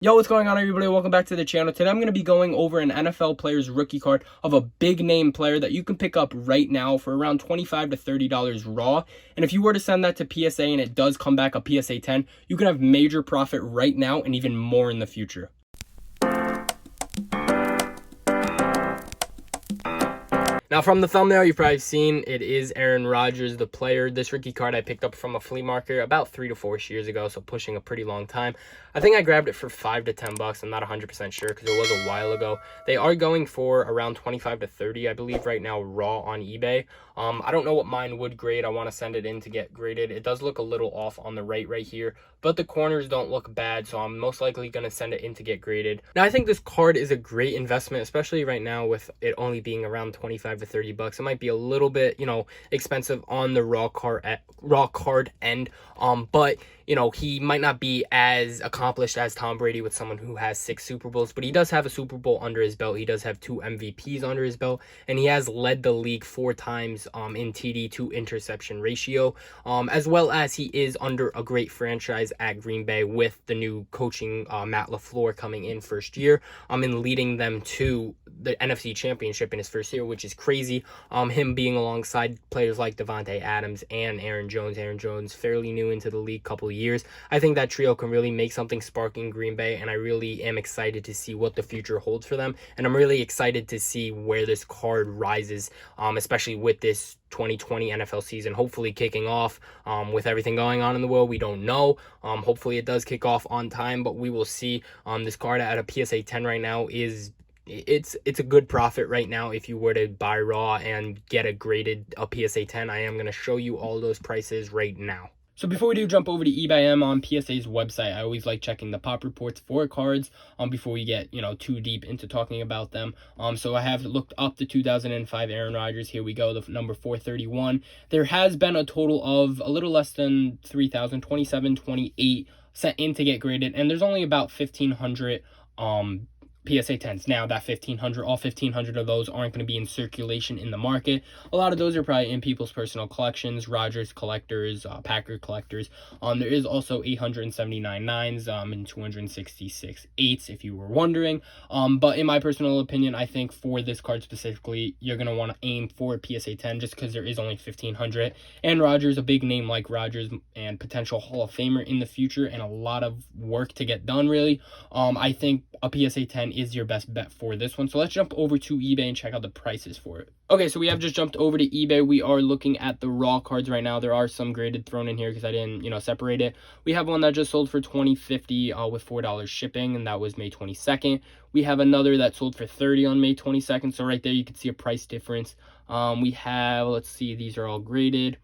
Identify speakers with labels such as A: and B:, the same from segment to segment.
A: Yo, what's going on, everybody? Welcome back to the channel. Today I'm going to be going over an NFL player's rookie card of a big name player that you can pick up right now for around $25 to $30 raw. And if you were to send that to PSA and it does come back a PSA 10, you can have major profit right now and even more in the future. Now, from the thumbnail, you've probably seen it is Aaron Rodgers, the player. This rookie card I picked up from a flea market about 3 to 4 years ago, so pushing a pretty long time. I think I grabbed it for $5 to $10. I'm not 100% sure because it was a while ago. They are going for around 25 to 30, I believe, right now, raw on eBay. I don't know what mine would grade. I want to send it in to get graded. It does look a little off on the right here, but the corners don't look bad, so I'm most likely going to send it in to get graded. Now, I think this card is a great investment, especially right now with it only being around 25 to 30 bucks. It might be a little bit, expensive on the raw card end, but he might not be as accomplished as Tom Brady with someone who has 6 Super Bowls, but he does have a Super Bowl under his belt. He does have 2 MVPs under his belt, and he has led the league 4 times in TD to interception ratio, as well as he is under a great franchise at Green Bay with the new coaching Matt LaFleur coming in first year, and leading them to the NFC Championship in his first year, which is crazy. Him being alongside players like Devontae Adams and Aaron Jones. Aaron Jones fairly new into the league, couple of years. I think that trio can really make something spark in Green Bay, and I really am excited to see what the future holds for them. And I'm really excited to see where this card rises, especially with this 2020 NFL season hopefully kicking off with everything going on in the world. We don't know. Hopefully it does kick off on time, but we will see. This card at a PSA 10 right now is it's a good profit right now if you were to buy raw and get a PSA 10. I am going to show you all those prices right now. So before we do jump over to eBay, I am on PSA's website. I always like checking the pop reports for cards before we get, too deep into talking about them. So I have looked up the 2005 Aaron Rodgers. Here we go, the number 431. There has been a total of a little less than 3,000, 2728 sent in to get graded, and there's only about 1,500 PSA 10s. Now, that 1,500, all 1,500 of those aren't going to be in circulation in the market. A lot of those are probably in people's personal collections, Rodgers collectors, Packer collectors. There is also 879 9s and 266 8s, if you were wondering. But in my personal opinion, I think for this card specifically, you're going to want to aim for a PSA 10 just because there is only 1,500. And Rodgers, a big name like Rodgers and potential Hall of Famer in the future, and a lot of work to get done, really. I think a PSA 10 is your best bet for this one. So let's jump over to eBay and check out the prices for it. Okay, so we have just jumped over to eBay. We are looking at the raw cards right now. There are some graded thrown in here because I didn't, separate it. We have one that just sold for $20.50 with $4 shipping, and that was May 22nd. We have another that sold for $30 on May 22nd. So right there, you can see a price difference. We have, let's see, these are all graded.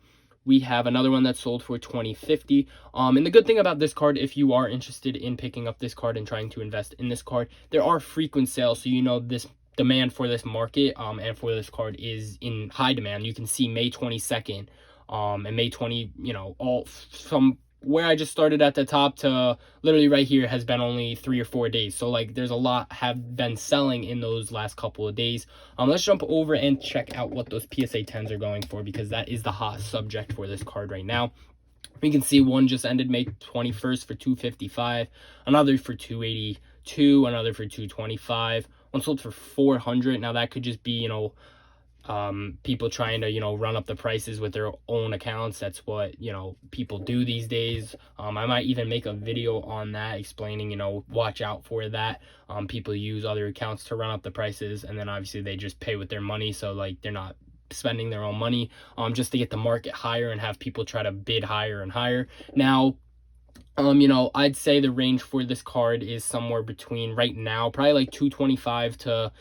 A: We have another one that sold for $20.50. And the good thing about this card, if you are interested in picking up this card and trying to invest in this card, there are frequent sales. So this demand for this market and for this card is in high demand. You can see May 22nd and May 20, all from where I just started at the top to literally right here has been only 3 or 4 days. So there's a lot have been selling in those last couple of days. Let's jump over and check out what those PSA 10s are going for, because that is the hot subject for this card right now. We can see one just ended May 21st for $255, another for $282, another for $225, one sold for $400. Now that could just be, people trying to, run up the prices with their own accounts. That's what, people do these days. I might even make a video on that explaining, watch out for that. People use other accounts to run up the prices, and then obviously they just pay with their money. So they're not spending their own money just to get the market higher and have people try to bid higher and higher. Now, I'd say the range for this card is somewhere between right now, probably $225 to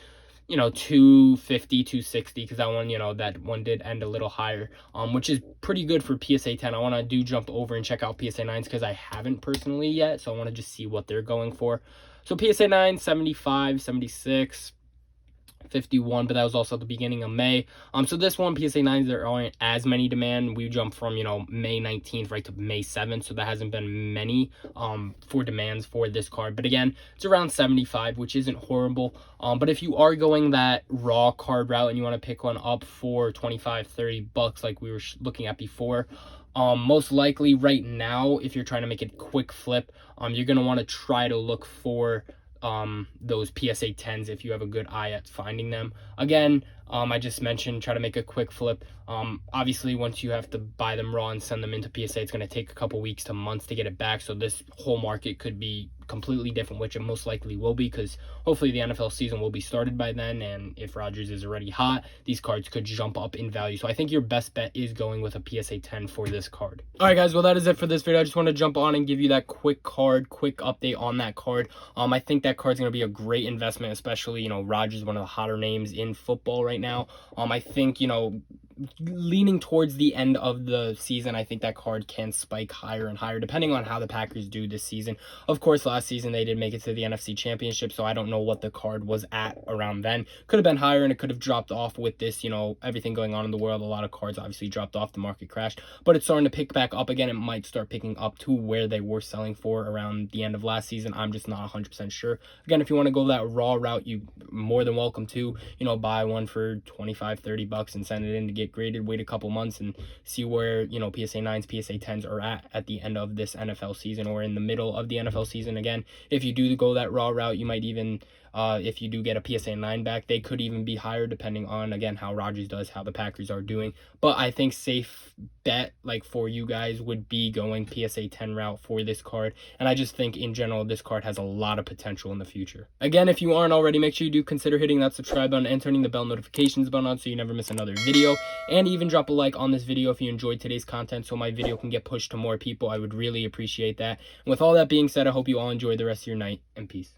A: 250, 260, because that one did end a little higher, which is pretty good for PSA 10. I want to jump over and check out PSA 9s because I haven't personally yet, so I want to just see what they're going for. So PSA 9, 75, 76, 51, but that was also at the beginning of May. So this one, PSA 9s, there aren't as many demand. We jumped from, May 19th right to May 7th, so there hasn't been many for demands for this card. But again, it's around 75, which isn't horrible. But if you are going that raw card route and you want to pick one up for 25, 30 bucks like we were looking at before, Most likely right now, if you're trying to make a quick flip, you're going to want to try to look for those PSA 10s if you have a good eye at finding them. Again, I just mentioned try to make a quick flip. Obviously, once you have to buy them raw and send them into PSA, it's going to take a couple weeks to months to get it back. So this whole market could be completely different, which it most likely will be, because hopefully the NFL season will be started by then, and if Rodgers is already hot, these cards could jump up in value. So I think your best bet is going with a PSA 10 for this card. All right, guys, well, that is it for this video. I just want to jump on and give you that quick update on that card. I think that card's going to be a great investment, especially, you know, Rodgers, one of the hotter names in football right now. I think, you know, leaning towards the end of the season, I think that card can spike higher and higher depending on how the Packers do this season. Of course, last season they did make it to the NFC Championship, so I don't know what the card was at around then. Could have been higher, and it could have dropped off with this, you know, everything going on in the world. A lot of cards obviously dropped off, the market crashed, but it's starting to pick back up again. It might start picking up to where they were selling for around the end of last season. I'm just not 100% sure. Again, if you want to go that raw route, you more than welcome to, you know, buy one for 25, 30 bucks and send it in to get graded, wait a couple months and see where, you know, PSA 9s, PSA 10s are at the end of this NFL season or in the middle of the NFL season. Again, if you do go that raw route, you might even, if you do get a PSA 9 back, they could even be higher depending on, again, how Rodgers does, how the Packers are doing. But I think safe bet, like, for you guys would be going PSA 10 route for this card. And I just think in general, this card has a lot of potential in the future. Again, if you aren't already, make sure you do consider hitting that subscribe button and turning the bell notifications button on so you never miss another video. And even drop a like on this video if you enjoyed today's content so my video can get pushed to more people. I would really appreciate that. And with all that being said, I hope you all enjoy the rest of your night, and peace.